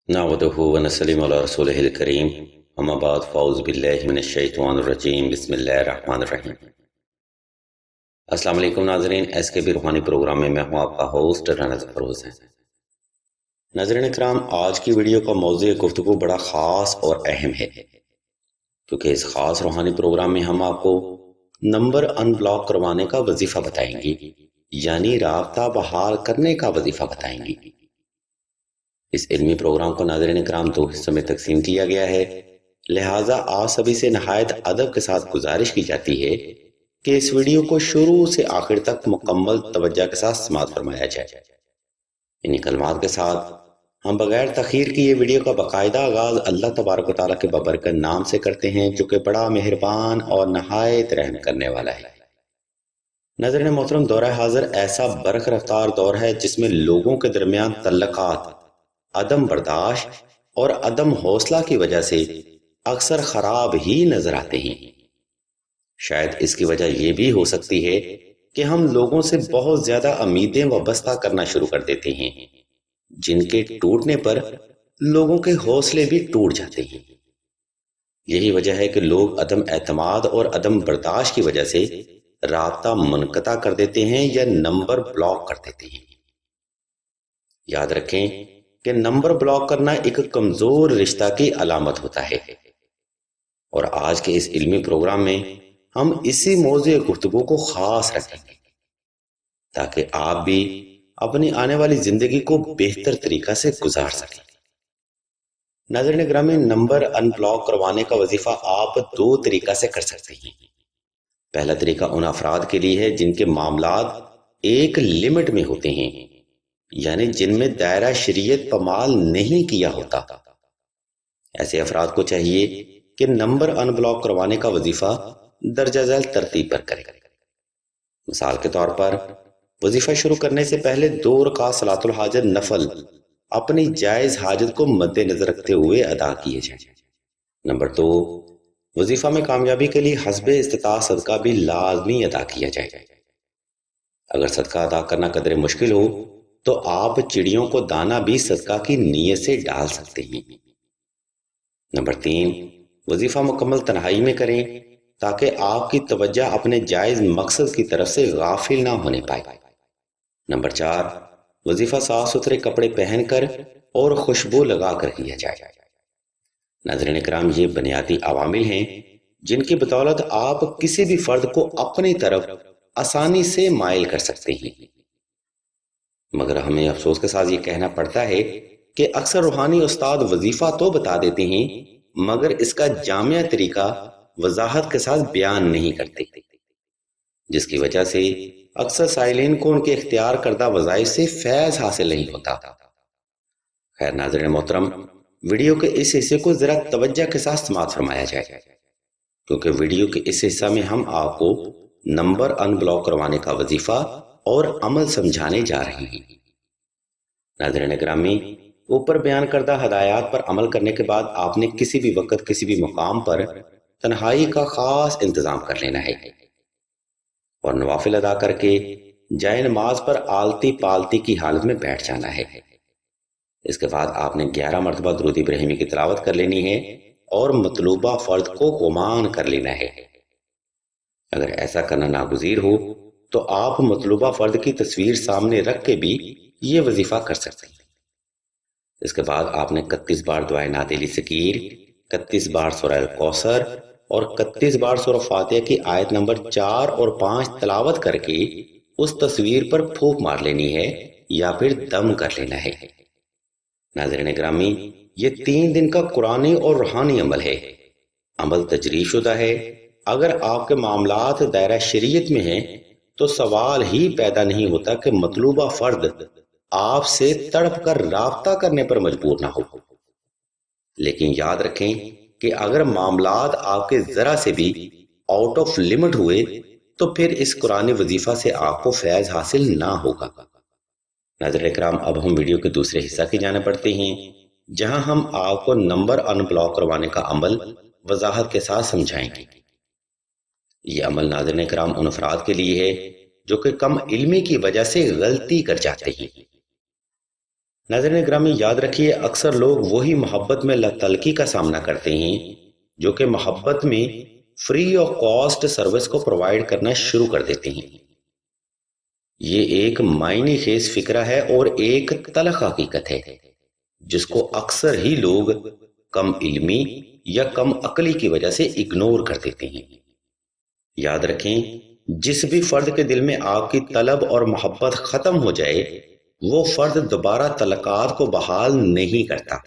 نعوذ ونسلم علی رسولہ الکریم اما بعد فاعوذ باللہ من الشیطان الرجیم بسم اللہ الرحمن الرحیم۔ السلام علیکم ناظرین، ایس کے بی روحانی پروگرام میں میں ہوں آپ کا ہوسٹ رانا ظفر حسین۔ ناظرین اکرام، آج کی ویڈیو کا موضوع گفتگو بڑا خاص اور اہم ہے، کیونکہ اس خاص روحانی پروگرام میں ہم آپ کو نمبر ان بلاک کروانے کا وظیفہ بتائیں گے، یعنی رابطہ بحال کرنے کا وظیفہ بتائیں گے۔ اس علمی پروگرام کو ناظرین اکرام دو حصوں میں تقسیم کیا گیا ہے، لہٰذا آپ سبھی سے نہایت ادب کے ساتھ گزارش کی جاتی ہے کہ اس ویڈیو کو شروع سے آخر تک مکمل توجہ کے ساتھ سماعت فرمایا جائے۔ انہی کلمات کے ساتھ ہم بغیر تاخیر کی یہ ویڈیو کا باقاعدہ آغاز اللہ تبارک و تعالیٰ کے بابرکت نام سے کرتے ہیں، جو کہ بڑا مہربان اور نہایت رحم کرنے والا ہے۔ ناظرین محترم، دورہ حاضر ایسا برق رفتار دور ہے جس میں لوگوں کے درمیان تعلقات عدم برداشت اور عدم حوصلہ کی وجہ سے اکثر خراب ہی نظر آتے ہیں۔ شاید اس کی وجہ یہ بھی ہو سکتی ہے کہ ہم لوگوں سے بہت زیادہ امیدیں وابستہ کرنا شروع کر دیتے ہیں، جن کے ٹوٹنے پر لوگوں کے حوصلے بھی ٹوٹ جاتے ہیں۔ یہی وجہ ہے کہ لوگ عدم اعتماد اور عدم برداشت کی وجہ سے رابطہ منقطع کر دیتے ہیں یا نمبر بلاک کر دیتے ہیں۔ یاد رکھیں کہ نمبر بلاک کرنا ایک کمزور رشتہ کی علامت ہوتا ہے، اور آج کے اس علمی پروگرام میں ہم اسی موضوع گفتگو کو خاص رکھیں گے تاکہ آپ بھی اپنی آنے والی زندگی کو بہتر طریقہ سے گزار سکیں۔ ناظرین گرامی، نمبر ان بلاک کروانے کا وظیفہ آپ دو طریقہ سے کر سکتے ہیں۔ پہلا طریقہ ان افراد کے لیے ہے جن کے معاملات ایک لمٹ میں ہوتے ہیں، یعنی جن میں دائرہ شریعت پامال نہیں کیا ہوتا۔ ایسے افراد کو چاہیے کہ نمبر ان بلاک کروانے کا وظیفہ درجہ ذیل ترتیب پر کریں۔ مثال کے طور پر وظیفہ شروع کرنے سے پہلے 2 رکعت صلاۃ الحاجت نفل اپنی جائز حاجت کو مد نظر رکھتے ہوئے ادا کیے جائیں۔ نمبر 2، وظیفہ میں کامیابی کے لیے حسب استطاعت صدقہ بھی لازمی ادا کیا جائے۔ اگر صدقہ ادا کرنا قدرے مشکل ہو تو آپ چڑیوں کو دانہ بھی صدقہ کی نیت سے ڈال سکتے ہیں۔ نمبر 3، وظیفہ مکمل تنہائی میں کریں تاکہ آپ کی توجہ اپنے جائز مقصد کی طرف سے غافل نہ ہونے پائے۔ نمبر 4، وظیفہ صاف ستھرے کپڑے پہن کر اور خوشبو لگا کر کیا جائے۔ ناظرین اکرام، یہ بنیادی عوامل ہیں جن کی بدولت آپ کسی بھی فرد کو اپنی طرف آسانی سے مائل کر سکتے ہیں، مگر ہمیں افسوس کے ساتھ یہ کہنا پڑتا ہے کہ اکثر روحانی استاد وظیفہ تو بتا دیتے ہیں مگر اس کا جامع طریقہ وضاحت کے ساتھ بیان نہیں کرتے، جس کی وجہ سے اکثر سائلین کو ان کے اختیار کردہ وظائف سے فیض حاصل نہیں ہوتا۔ خیر ناظرین محترم، ویڈیو کے اس حصے کو ذرا توجہ کے ساتھ سماعت فرمایا جائے، کیونکہ ویڈیو کے اس حصہ میں ہم آپ کو نمبر ان بلاک کروانے کا وظیفہ اور عمل سمجھانے جا رہے ہیں۔ ناظرین گرامی، اوپر بیان کردہ ہدایات پر عمل کرنے کے بعد آپ نے کسی بھی وقت کسی بھی مقام پر تنہائی کا خاص انتظام کر لینا ہے اور نوافل ادا کر کے جائے نماز پر آلتی پالتی کی حالت میں بیٹھ جانا ہے۔ اس کے بعد آپ نے 11 مرتبہ درود ابراہیمی کی تلاوت کر لینی ہے اور مطلوبہ فرد کو گمان کر لینا ہے۔ اگر ایسا کرنا ناگزیر ہو تو آپ مطلوبہ فرد کی تصویر سامنے رکھ کے بھی یہ وظیفہ کر سکتے ہیں۔ اس کے بعد آپ نے 31 بار دعائے نادیلی سکیر، 31 بار سورہ الکوثر اور 31 بار سورہ فاتحہ کی آیت نمبر 4 اور 5 تلاوت کر کے اس تصویر پر پھونک مار لینی ہے یا پھر دم کر لینا ہے۔ ناظرین گرامی، یہ 3 دن کا قرآنی اور روحانی عمل ہے۔ عمل تجریح شدہ ہے۔ اگر آپ کے معاملات دائرہ شریعت میں ہیں تو سوال ہی پیدا نہیں ہوتا کہ مطلوبہ فرد آپ سے تڑپ کر رابطہ کرنے پر مجبور نہ ہو۔ لیکن یاد رکھیں کہ اگر معاملات آپ کے ذرا سے بھی آؤٹ آف لمٹ ہوئے تو پھر اس قرآنی وظیفہ سے آپ کو فیض حاصل نہ ہوگا۔ ناظرین اکرام، اب ہم ویڈیو کے دوسرے حصہ کی جانب بڑھتے ہیں، جہاں ہم آپ کو نمبر ان بلاک کروانے کا عمل وضاحت کے ساتھ سمجھائیں گے۔ یہ عمل ناظرین اکرام ان افراد کے لیے ہے جو کہ کم علمی کی وجہ سے غلطی کر جاتے ہیں۔ ناظرین گرامی یاد رکھیے اکثر لوگ وہی محبت میں لاتعلقی کا سامنا کرتے ہیں جو کہ محبت میں فری آف کاسٹ سروس کو پرووائڈ کرنا شروع کر دیتے ہیں۔ یہ ایک معنی خیز فکرہ ہے اور ایک تلخ حقیقت ہے جس کو اکثر ہی لوگ کم علمی یا کم عقلی کی وجہ سے اگنور کر دیتے ہیں۔ یاد رکھیں جس بھی فرد کے دل میں آپ کی طلب اور محبت ختم ہو جائے وہ فرد دوبارہ تعلقات کو بحال نہیں کرتا،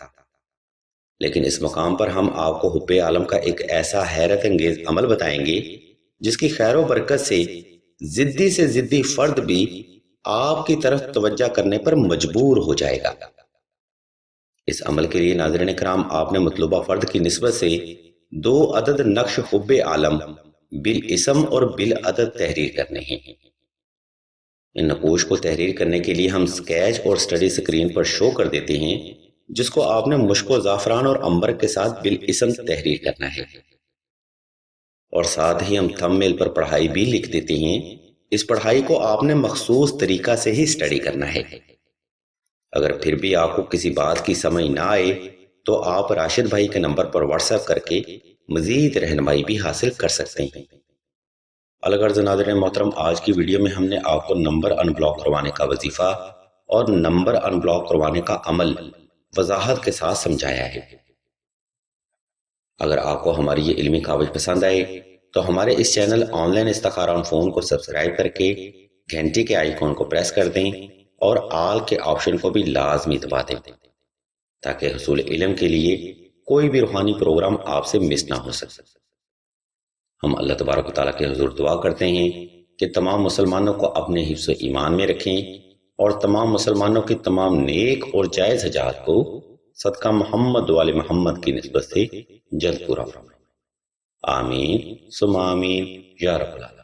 لیکن اس مقام پر ہم آپ کو حب عالم کا ایک ایسا حیرت انگیز عمل بتائیں گے جس کی خیر و برکت سے ضدی فرد بھی آپ کی طرف توجہ کرنے پر مجبور ہو جائے گا۔ اس عمل کے لیے ناظرین کرام آپ نے مطلوبہ فرد کی نسبت سے 2 عدد نقش حب عالم بالاسم اور بالعدد تحریر کرنے ہیں۔ ان نقوش کو تحریر کرنے کے لیے ہم سکیچ اور سٹڈی سکرین پر شو کر دیتے ہیں جس کو آپ نے مشک و زعفران اور عنبر کے ساتھ بالاسم تحریر کرنا ہے، اور ساتھ ہی ہم تھم میل پر پڑھائی بھی لکھ دیتے ہیں۔ اس پڑھائی کو آپ نے مخصوص طریقہ سے ہی سٹڈی کرنا ہے۔ اگر پھر بھی آپ کو کسی بات کی سمجھ نہ آئے تو آپ راشد بھائی کے نمبر پر واٹس ایپ کر کے مزید رہنمائی بھی حاصل کر سکتے ہیں۔ الغرض ناظرین محترم، آج کی ویڈیو میں ہم نے آپ کو نمبر ان بلاک کروانے کا وظیفہ اور نمبر ان بلاک کروانے کا عمل وضاحت کے ساتھ سمجھایا ہے۔ اگر آپ کو ہماری یہ علمی کاوش پسند آئے تو ہمارے اس چینل آن لائن استخارہ آن فون کو سبسکرائب کر کے گھنٹی کے آئیکن کو پریس کر دیں اور آل کے آپشن کو بھی لازمی دبا دیں تاکہ حصول علم کے لیے کوئی بھی روحانی پروگرام آپ سے مس نہ ہو سکے۔ ہم اللہ تبارک و تعالیٰ کے حضور دعا کرتے ہیں کہ تمام مسلمانوں کو اپنے حفظ و ایمان میں رکھیں اور تمام مسلمانوں کی تمام نیک اور جائز حاجات کو صدقہ محمد و آل محمد کی نسبت سے جلد پورا فرمائیں۔ آمین ثم آمین یا رب العالمین۔